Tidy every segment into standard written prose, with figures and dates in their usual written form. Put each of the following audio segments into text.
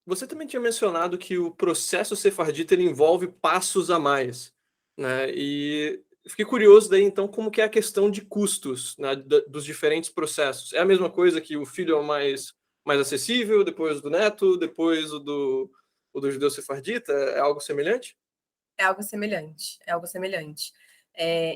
Você também tinha mencionado que o processo sefardita ele envolve passos a mais, né, e fiquei curioso daí então como que é a questão de custos, né, da dos diferentes processos. É a mesma coisa que o filho é o mais acessível, depois do neto, depois o do judeu sefardita, é algo semelhante? É algo semelhante, é algo semelhante.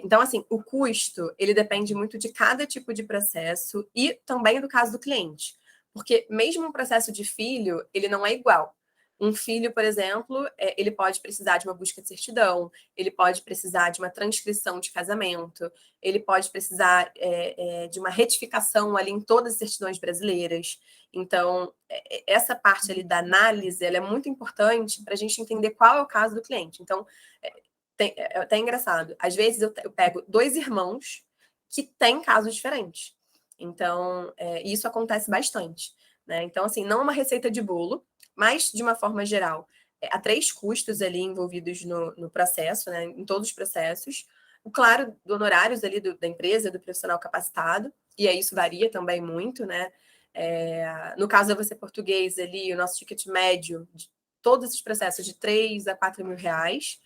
Então, assim, o custo, ele depende muito de cada tipo de processo e também do caso do cliente. Porque mesmo um processo de filho, ele não é igual. Um filho, por exemplo, ele pode precisar de uma busca de certidão, ele pode precisar de uma transcrição de casamento, ele pode precisar de uma retificação ali em todas as certidões brasileiras. Então, essa parte ali da análise, ela é muito importante para a gente entender qual é o caso do cliente. Então, é até engraçado. Às vezes eu pego dois irmãos que têm casos diferentes. Então, isso acontece bastante. Né? Então, assim, não é uma receita de bolo, mas, de uma forma geral, há três custos ali envolvidos no processo, né? Em todos os processos. O claro, do honorários ali da empresa, do profissional capacitado, e aí isso varia também muito, né? No caso da Você Português ali, o nosso ticket médio de todos esses processos de 3 a 4 mil reais.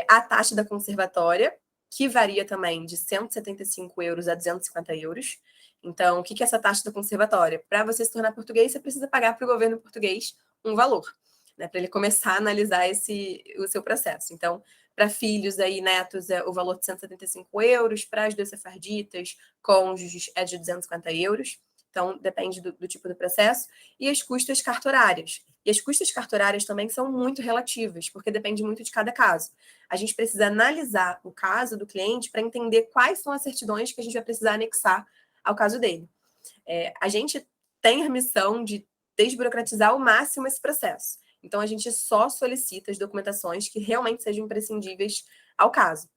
A taxa da conservatória, que varia também de 175 euros a 250 euros. Então, o que é essa taxa da conservatória? Para você se tornar português, você precisa pagar para o governo português um valor, né, para ele começar a analisar o seu processo. Então, para filhos aí, netos, é o valor de 175 euros, para as duas sefarditas, cônjuges, é de 250 euros. Então, depende do tipo do processo. E as custas cartorárias. E as custas cartorárias também são muito relativas, porque depende muito de cada caso. A gente precisa analisar o caso do cliente para entender quais são as certidões que a gente vai precisar anexar ao caso dele. A gente tem a missão de desburocratizar ao máximo esse processo. Então, a gente só solicita as documentações que realmente sejam imprescindíveis ao caso.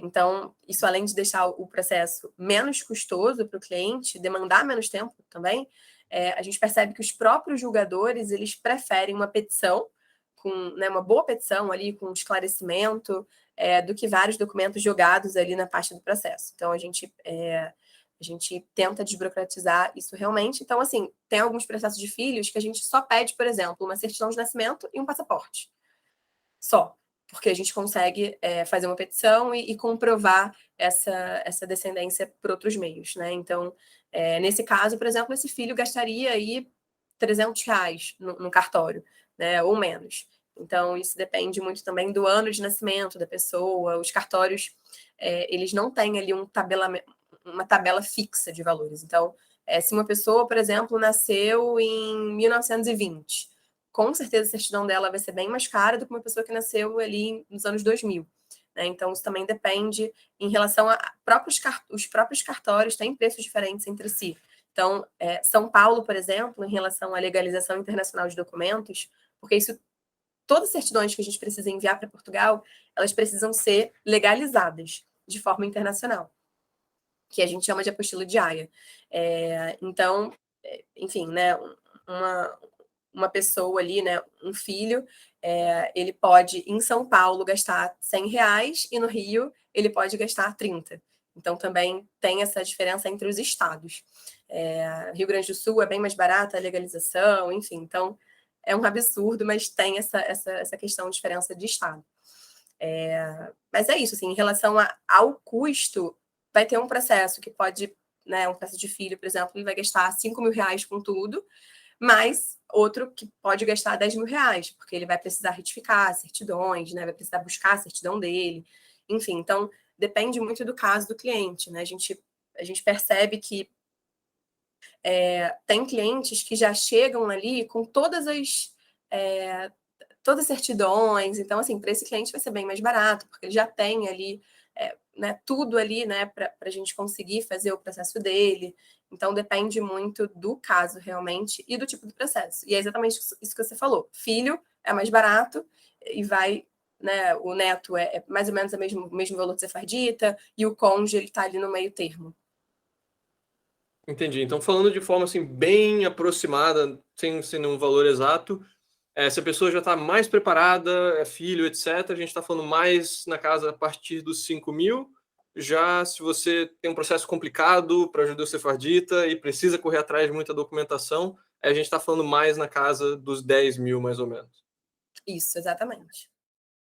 Então, isso além de deixar o processo menos custoso para o cliente, demandar menos tempo também, a gente percebe que os próprios julgadores, eles preferem uma petição, com, né, uma boa petição ali, com esclarecimento, do que vários documentos jogados ali na pasta do processo. Então, a gente tenta desburocratizar isso realmente. Então, assim, tem alguns processos de filhos que a gente só pede, por exemplo, uma certidão de nascimento e um passaporte. Só. Porque a gente consegue fazer uma petição e comprovar essa descendência por outros meios, né? Então, nesse caso, por exemplo, esse filho gastaria aí R$ 300 no cartório, né? Ou menos. Então, isso depende muito também do ano de nascimento da pessoa. Os cartórios, eles não têm ali uma tabela fixa de valores. Então, se uma pessoa, por exemplo, nasceu em 1920, com certeza a certidão dela vai ser bem mais cara do que uma pessoa que nasceu ali nos anos 2000. Né? Então, isso também depende em relação a os próprios cartórios têm preços diferentes entre si. Então, São Paulo, por exemplo, em relação à legalização internacional de documentos, porque todas as certidões que a gente precisa enviar para Portugal, elas precisam ser legalizadas de forma internacional, que a gente chama de apostila de Haia. Então, enfim, né, uma pessoa ali, né, um filho, ele pode, em São Paulo, gastar R$ 100 e no Rio ele pode gastar 30. Então, também tem essa diferença entre os estados. Rio Grande do Sul é bem mais barata a legalização, enfim. Então, é um absurdo, mas tem essa questão de diferença de estado. Mas é isso, assim, em relação ao custo, vai ter um processo que pode, né, um processo de filho, por exemplo, ele vai gastar R$ 5.000 com tudo, mas outro que pode gastar R$ 10.000, porque ele vai precisar retificar certidões, né? Vai precisar buscar a certidão dele. Enfim, então depende muito do caso do cliente, né? A gente percebe que tem clientes que já chegam ali com todas as certidões. Então, assim, para esse cliente vai ser bem mais barato, porque ele já tem ali né, tudo ali, né, para a gente conseguir fazer o processo dele. Então, depende muito do caso, realmente, e do tipo de processo. E é exatamente isso que você falou. Filho é mais barato e vai, né, o neto é mais ou menos o mesmo valor de sefardita, e o cônjuge, ele está ali no meio termo. Entendi. Então falando de forma, assim, bem aproximada, sem sendo um valor exato, se a pessoa já está mais preparada, é filho, etc., a gente está falando mais na casa a partir dos 5.000. Já se você tem um processo complicado para judeu sefardita e precisa correr atrás de muita documentação, a gente está falando mais na casa dos 10 mil, mais ou menos. Isso, exatamente.